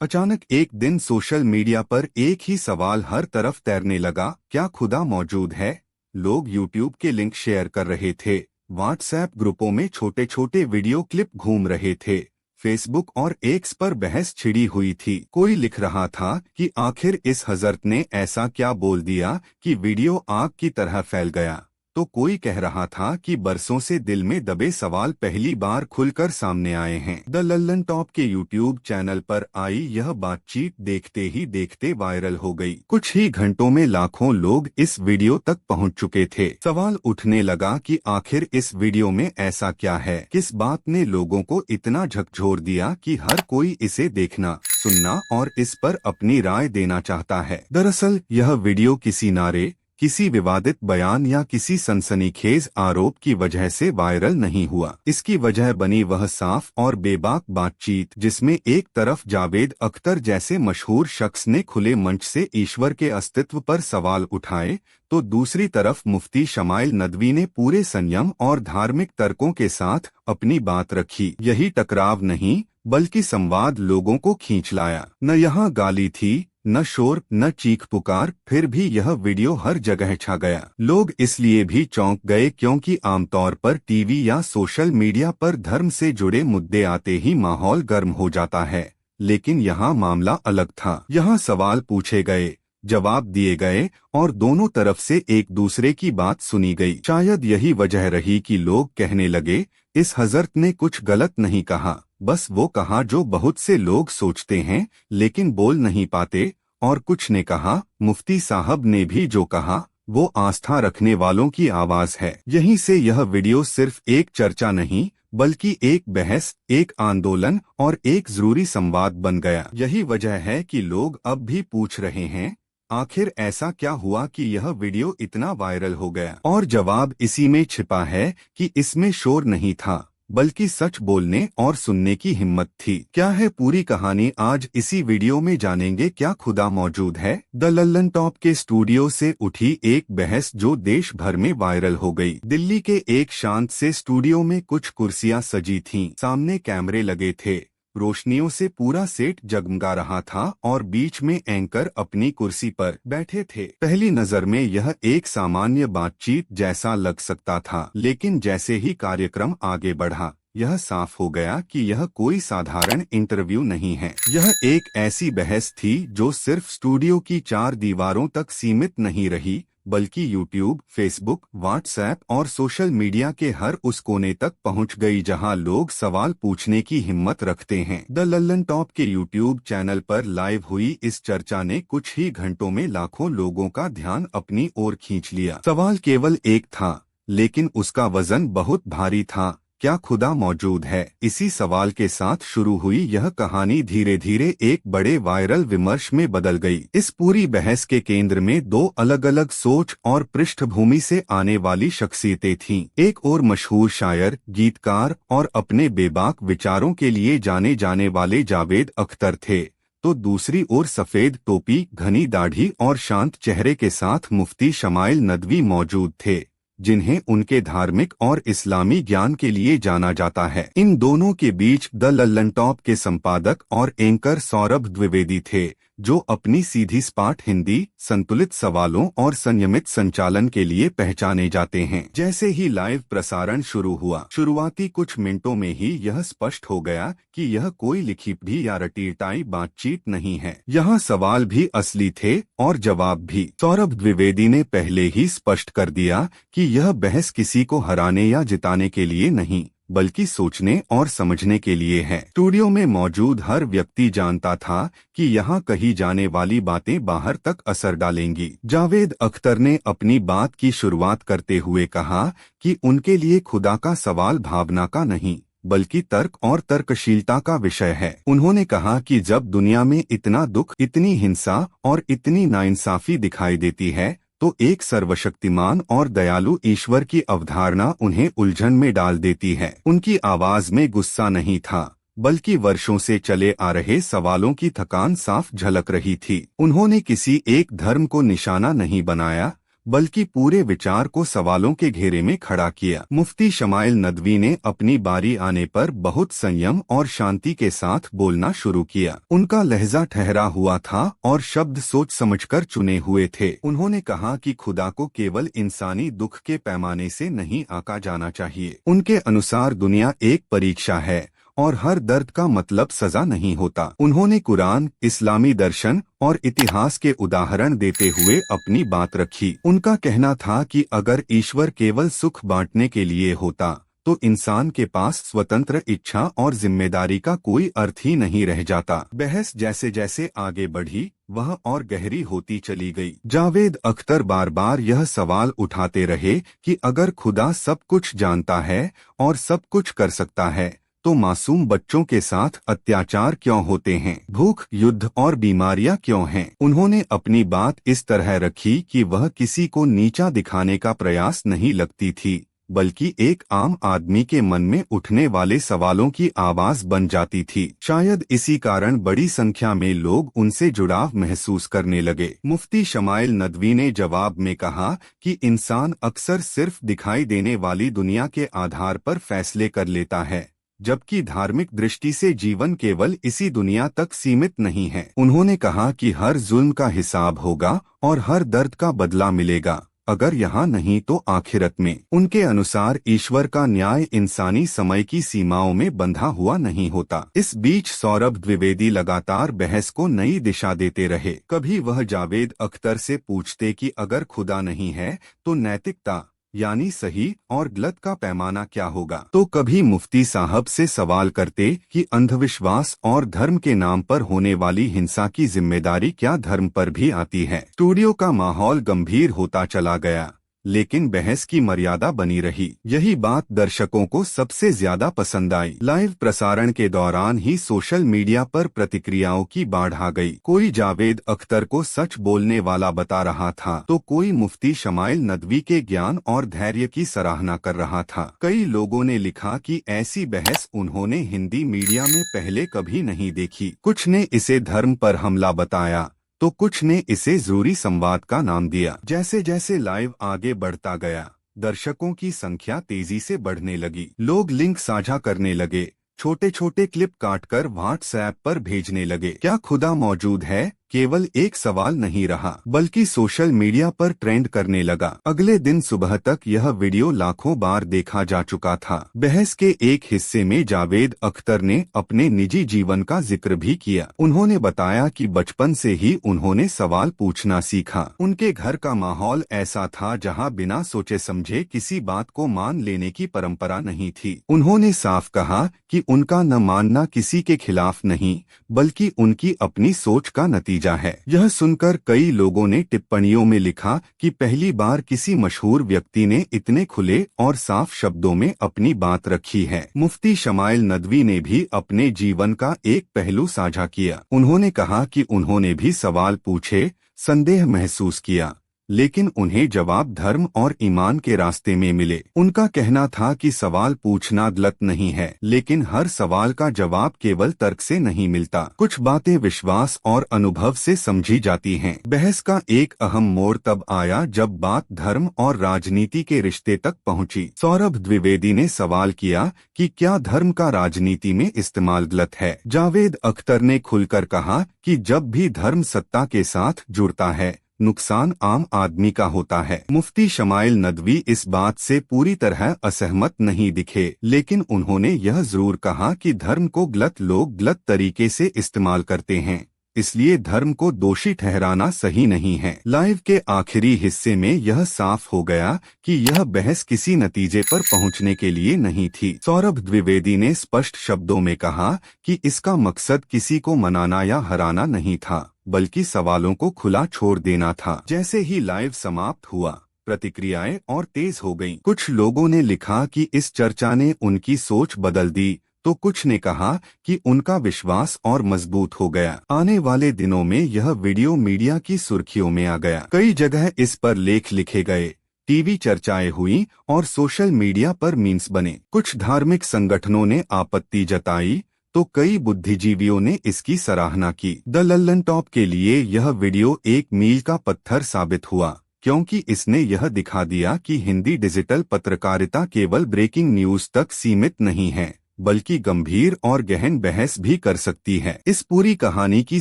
अचानक एक दिन सोशल मीडिया पर एक ही सवाल हर तरफ तैरने लगा, क्या खुदा मौजूद है? लोग यूट्यूब के लिंक शेयर कर रहे थे, व्हाट्सएप ग्रुपों में छोटे छोटे वीडियो क्लिप घूम रहे थे, फेसबुक और एक्स पर बहस छिड़ी हुई थी। कोई लिख रहा था कि आखिर इस हजरत ने ऐसा क्या बोल दिया कि वीडियो आग की तरह फैल गया। तो कोई कह रहा था कि बरसों से दिल में दबे सवाल पहली बार खुलकर सामने आए हैं। द लल्लन टॉप के यूट्यूब चैनल पर आई यह बातचीत देखते ही देखते वायरल हो गई। कुछ ही घंटों में लाखों लोग इस वीडियो तक पहुंच चुके थे। सवाल उठने लगा कि आखिर इस वीडियो में ऐसा क्या है, किस बात ने लोगों को इतना झकझोर दिया कि हर कोई इसे देखना, सुनना और इस पर अपनी राय देना चाहता है। दरअसल यह वीडियो किसी नारे, किसी विवादित बयान या किसी सनसनीखेज आरोप की वजह से वायरल नहीं हुआ। इसकी वजह बनी वह साफ और बेबाक बातचीत जिसमें एक तरफ जावेद अख्तर जैसे मशहूर शख्स ने खुले मंच से ईश्वर के अस्तित्व पर सवाल उठाए, तो दूसरी तरफ मुफ्ती शमाइल नदवी ने पूरे संयम और धार्मिक तर्कों के साथ अपनी बात रखी। यही टकराव नहीं बल्कि संवाद लोगों को खींच लाया। न यहाँ गाली थी, न शोर, न चीख पुकार, फिर भी यह वीडियो हर जगह छा गया। लोग इसलिए भी चौंक गए क्योंकि आमतौर पर टीवी या सोशल मीडिया पर धर्म से जुड़े मुद्दे आते ही माहौल गर्म हो जाता है, लेकिन यहाँ मामला अलग था। यहाँ सवाल पूछे गए, जवाब दिए गए और दोनों तरफ से एक दूसरे की बात सुनी गई। शायद यही वजह रही कि लोग कहने लगे, इस हजरत ने कुछ गलत नहीं कहा, बस वो कहा जो बहुत से लोग सोचते हैं लेकिन बोल नहीं पाते। और कुछ ने कहा, मुफ्ती साहब ने भी जो कहा वो आस्था रखने वालों की आवाज है। यहीं से यह वीडियो सिर्फ एक चर्चा नहीं बल्कि एक बहस, एक आंदोलन और एक जरूरी संवाद बन गया। यही वजह है कि लोग अब भी पूछ रहे हैं, आखिर ऐसा क्या हुआ कि यह वीडियो इतना वायरल हो गया? और जवाब इसी में छिपा है कि इसमें शोर नहीं था बल्कि सच बोलने और सुनने की हिम्मत थी। क्या है पूरी कहानी, आज इसी वीडियो में जानेंगे। क्या खुदा मौजूद है? द लल्लन टॉप के स्टूडियो से उठी एक बहस जो देश भर में वायरल हो गई। दिल्ली के एक शांत से स्टूडियो में कुछ कुर्सियां सजी थीं, सामने कैमरे लगे थे, रोशनियों से पूरा सेट जगमगा रहा था और बीच में एंकर अपनी कुर्सी पर बैठे थे। पहली नजर में यह एक सामान्य बातचीत जैसा लग सकता था, लेकिन जैसे ही कार्यक्रम आगे बढ़ा यह साफ हो गया कि यह कोई साधारण इंटरव्यू नहीं है। यह एक ऐसी बहस थी जो सिर्फ स्टूडियो की चार दीवारों तक सीमित नहीं रही बल्कि यूट्यूब, फेसबुक, व्हाट्सएप और सोशल मीडिया के हर उस कोने तक पहुंच गई जहां लोग सवाल पूछने की हिम्मत रखते हैं। द लल्लन टॉप के यूट्यूब चैनल पर लाइव हुई इस चर्चा ने कुछ ही घंटों में लाखों लोगों का ध्यान अपनी ओर खींच लिया। सवाल केवल एक था, लेकिन उसका वजन बहुत भारी था, क्या खुदा मौजूद है? इसी सवाल के साथ शुरू हुई यह कहानी धीरे धीरे एक बड़े वायरल विमर्श में बदल गई। इस पूरी बहस के केंद्र में दो अलग अलग सोच और पृष्ठभूमि से आने वाली शख्सियतें थीं। एक और मशहूर शायर, गीतकार और अपने बेबाक विचारों के लिए जाने जाने वाले जावेद अख्तर थे, तो दूसरी ओर सफेद टोपी, घनी दाढ़ी और शांत चेहरे के साथ मुफ्ती शमाइल नदवी मौजूद थे, जिन्हें उनके धार्मिक और इस्लामी ज्ञान के लिए जाना जाता है। इन दोनों के बीच द लल्लन टॉप के संपादक और एंकर सौरभ द्विवेदी थे, जो अपनी सीधी सपाट हिंदी, संतुलित सवालों और संयमित संचालन के लिए पहचाने जाते हैं। जैसे ही लाइव प्रसारण शुरू हुआ, शुरुआती कुछ मिनटों में ही यह स्पष्ट हो गया कि यह कोई लिखी भी या रटीटाई बातचीत नहीं है। यहाँ सवाल भी असली थे और जवाब भी। सौरभ द्विवेदी ने पहले ही स्पष्ट कर दिया कि यह बहस किसी को हराने या जिताने के लिए नहीं बल्कि सोचने और समझने के लिए है। स्टूडियो में मौजूद हर व्यक्ति जानता था कि यहाँ कही जाने वाली बातें बाहर तक असर डालेंगी। जावेद अख्तर ने अपनी बात की शुरुआत करते हुए कहा कि उनके लिए खुदा का सवाल भावना का नहीं बल्कि तर्क और तर्कशीलता का विषय है। उन्होंने कहा कि जब दुनिया में इतना दुख, इतनी हिंसा और इतनी नाइंसाफी दिखाई देती है तो एक सर्वशक्तिमान और दयालु ईश्वर की अवधारणा उन्हें उलझन में डाल देती है। उनकी आवाज में गुस्सा नहीं था बल्कि वर्षों से चले आ रहे सवालों की थकान साफ झलक रही थी। उन्होंने किसी एक धर्म को निशाना नहीं बनाया बल्कि पूरे विचार को सवालों के घेरे में खड़ा किया। मुफ्ती शमाइल नदवी ने अपनी बारी आने पर बहुत संयम और शांति के साथ बोलना शुरू किया। उनका लहजा ठहरा हुआ था और शब्द सोच समझकर चुने हुए थे। उन्होंने कहा कि खुदा को केवल इंसानी दुख के पैमाने से नहीं आंका जाना चाहिए। उनके अनुसार दुनिया एक परीक्षा है और हर दर्द का मतलब सजा नहीं होता। उन्होंने कुरान, इस्लामी दर्शन और इतिहास के उदाहरण देते हुए अपनी बात रखी। उनका कहना था कि अगर ईश्वर केवल सुख बांटने के लिए होता तो इंसान के पास स्वतंत्र इच्छा और जिम्मेदारी का कोई अर्थ ही नहीं रह जाता। बहस जैसे जैसे आगे बढ़ी वह और गहरी होती चली गई। जावेद अख्तर बार बार यह सवाल उठाते रहे कि अगर खुदा सब कुछ जानता है और सब कुछ कर सकता है तो मासूम बच्चों के साथ अत्याचार क्यों होते हैं? भूख, युद्ध और बीमारियां क्यों हैं? उन्होंने अपनी बात इस तरह रखी कि वह किसी को नीचा दिखाने का प्रयास नहीं लगती थी, बल्कि एक आम आदमी के मन में उठने वाले सवालों की आवाज बन जाती थी। शायद इसी कारण बड़ी संख्या में लोग उनसे जुड़ाव महसूस करने लगे। मुफ्ती शमाइल नदवी ने जवाब में कहा कि इंसान अक्सर सिर्फ दिखाई देने वाली दुनिया के आधार पर फैसले कर लेता है, जबकि धार्मिक दृष्टि से जीवन केवल इसी दुनिया तक सीमित नहीं है। उन्होंने कहा कि हर जुल्म का हिसाब होगा और हर दर्द का बदला मिलेगा, अगर यहाँ नहीं तो आखिरत में। उनके अनुसार ईश्वर का न्याय इंसानी समय की सीमाओं में बंधा हुआ नहीं होता। इस बीच सौरभ द्विवेदी लगातार बहस को नई दिशा देते रहे। कभी वह जावेद अख्तर से पूछते कि अगर खुदा नहीं है तो नैतिकता यानी सही और गलत का पैमाना क्या होगा, तो कभी मुफ्ती साहब से सवाल करते कि अंधविश्वास और धर्म के नाम पर होने वाली हिंसा की जिम्मेदारी क्या धर्म पर भी आती है। स्टूडियो का माहौल गंभीर होता चला गया, लेकिन बहस की मर्यादा बनी रही। यही बात दर्शकों को सबसे ज्यादा पसंद आई। लाइव प्रसारण के दौरान ही सोशल मीडिया पर प्रतिक्रियाओं की बाढ़ आ गई। कोई जावेद अख्तर को सच बोलने वाला बता रहा था तो कोई मुफ्ती शमाइल नदवी के ज्ञान और धैर्य की सराहना कर रहा था। कई लोगों ने लिखा कि ऐसी बहस उन्होंने हिंदी मीडिया में पहले कभी नहीं देखी। कुछ ने इसे धर्म पर हमला बताया तो कुछ ने इसे जरूरी संवाद का नाम दिया। जैसे जैसे लाइव आगे बढ़ता गया, दर्शकों की संख्या तेजी से बढ़ने लगी। लोग लिंक साझा करने लगे, छोटे छोटे क्लिप काटकर व्हाट्सएप पर भेजने लगे। क्या खुदा मौजूद है केवल एक सवाल नहीं रहा, बल्कि सोशल मीडिया पर ट्रेंड करने लगा। अगले दिन सुबह तक यह वीडियो लाखों बार देखा जा चुका था। बहस के एक हिस्से में जावेद अख्तर ने अपने निजी जीवन का जिक्र भी किया। उन्होंने बताया कि बचपन से ही उन्होंने सवाल पूछना सीखा। उनके घर का माहौल ऐसा था जहां बिना सोचे समझे किसी बात को मान लेने की परंपरा नहीं थी। उन्होंने साफ कहा कि उनका न मानना किसी के खिलाफ नहीं, बल्कि उनकी अपनी सोच का नतीजा है। यह सुनकर कई लोगों ने टिप्पणियों में लिखा कि पहली बार किसी मशहूर व्यक्ति ने इतने खुले और साफ शब्दों में अपनी बात रखी है। मुफ्ती शमाइल नदवी ने भी अपने जीवन का एक पहलू साझा किया। उन्होंने कहा कि उन्होंने भी सवाल पूछे, संदेह महसूस किया, लेकिन उन्हें जवाब धर्म और ईमान के रास्ते में मिले। उनका कहना था कि सवाल पूछना गलत नहीं है, लेकिन हर सवाल का जवाब केवल तर्क से नहीं मिलता। कुछ बातें विश्वास और अनुभव से समझी जाती हैं। बहस का एक अहम मोड़ तब आया जब बात धर्म और राजनीति के रिश्ते तक पहुंची। सौरभ द्विवेदी ने सवाल किया कि क्या धर्म का राजनीति में इस्तेमाल गलत है। जावेद अख्तर ने खुलकर कहा कि जब भी धर्म सत्ता के साथ जुड़ता है, नुकसान आम आदमी का होता है। मुफ्ती शमाइल नदवी इस बात से पूरी तरह असहमत नहीं दिखे, लेकिन उन्होंने यह जरूर कहा कि धर्म को गलत लोग गलत तरीके से इस्तेमाल करते हैं, इसलिए धर्म को दोषी ठहराना सही नहीं है। लाइव के आखिरी हिस्से में यह साफ हो गया कि यह बहस किसी नतीजे पर पहुंचने के लिए नहीं थी। सौरभ द्विवेदी ने स्पष्ट शब्दों में कहा कि इसका मकसद किसी को मनाना या हराना नहीं था, बल्कि सवालों को खुला छोड़ देना था। जैसे ही लाइव समाप्त हुआ, प्रतिक्रियाएं और तेज हो गईं। कुछ लोगों ने लिखा कि इस चर्चा ने उनकी सोच बदल दी, तो कुछ ने कहा कि उनका विश्वास और मजबूत हो गया। आने वाले दिनों में यह वीडियो मीडिया की सुर्खियों में आ गया। कई जगह इस पर लेख लिखे गए, टीवी चर्चाएं हुई और सोशल मीडिया पर मीम्स बने। कुछ धार्मिक संगठनों ने आपत्ति जताई तो कई बुद्धिजीवियों ने इसकी सराहना की। द लल्लन टॉप के लिए यह वीडियो एक मील का पत्थर साबित हुआ, क्योंकि इसने यह दिखा दिया कि हिंदी डिजिटल पत्रकारिता केवल ब्रेकिंग न्यूज तक सीमित नहीं है, बल्कि गंभीर और गहन बहस भी कर सकती है। इस पूरी कहानी की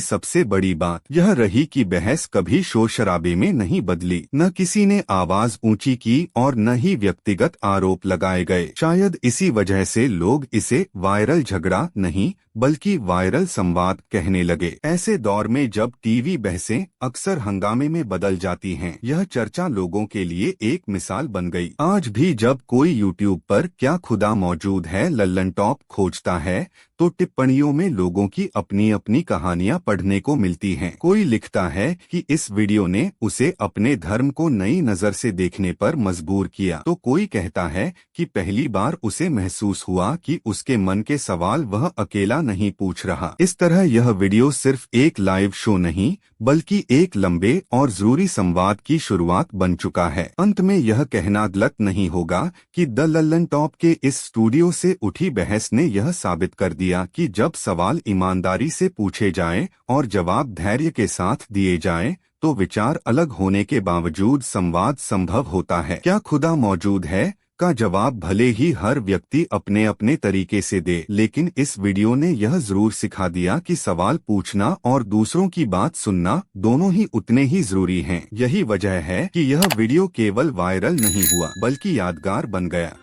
सबसे बड़ी बात यह रही कि बहस कभी शोर शराबे में नहीं बदली, न किसी ने आवाज ऊंची की और न ही व्यक्तिगत आरोप लगाए गए। शायद इसी वजह से लोग इसे वायरल झगड़ा नहीं बल्कि वायरल संवाद कहने लगे। ऐसे दौर में जब टीवी बहसें अक्सर हंगामे में बदल जाती हैं, यह चर्चा लोगों के लिए एक मिसाल बन गई। आज भी जब कोई यूट्यूब पर क्या खुदा मौजूद है लल्लन टॉप खोजता है तो टिप्पणियों में लोगों की अपनी अपनी कहानियां पढ़ने को मिलती हैं। कोई लिखता है कि इस वीडियो ने उसे अपने धर्म को नई नजर से देखने पर मजबूर किया, तो कोई कहता है कि पहली बार उसे महसूस हुआ कि उसके मन के सवाल वह अकेला नहीं पूछ रहा। इस तरह यह वीडियो सिर्फ एक लाइव शो नहीं बल्कि एक लंबे और जरूरी संवाद की शुरुआत बन चुका है। अंत में यह कहना गलत नहीं होगा कि द लल्लन टॉप के इस स्टूडियो से उठी बहस ने यह साबित कर दिया कि जब सवाल ईमानदारी से पूछे जाएं और जवाब धैर्य के साथ दिए जाएं, तो विचार अलग होने के बावजूद संवाद संभव होता है। क्या खुदा मौजूद है का जवाब भले ही हर व्यक्ति अपने अपने तरीके से दे, लेकिन इस वीडियो ने यह जरूर सिखा दिया कि सवाल पूछना और दूसरों की बात सुनना दोनों ही उतने ही जरूरी हैं। यही वजह है कि यह वीडियो केवल वायरल नहीं हुआ बल्कि यादगार बन गया।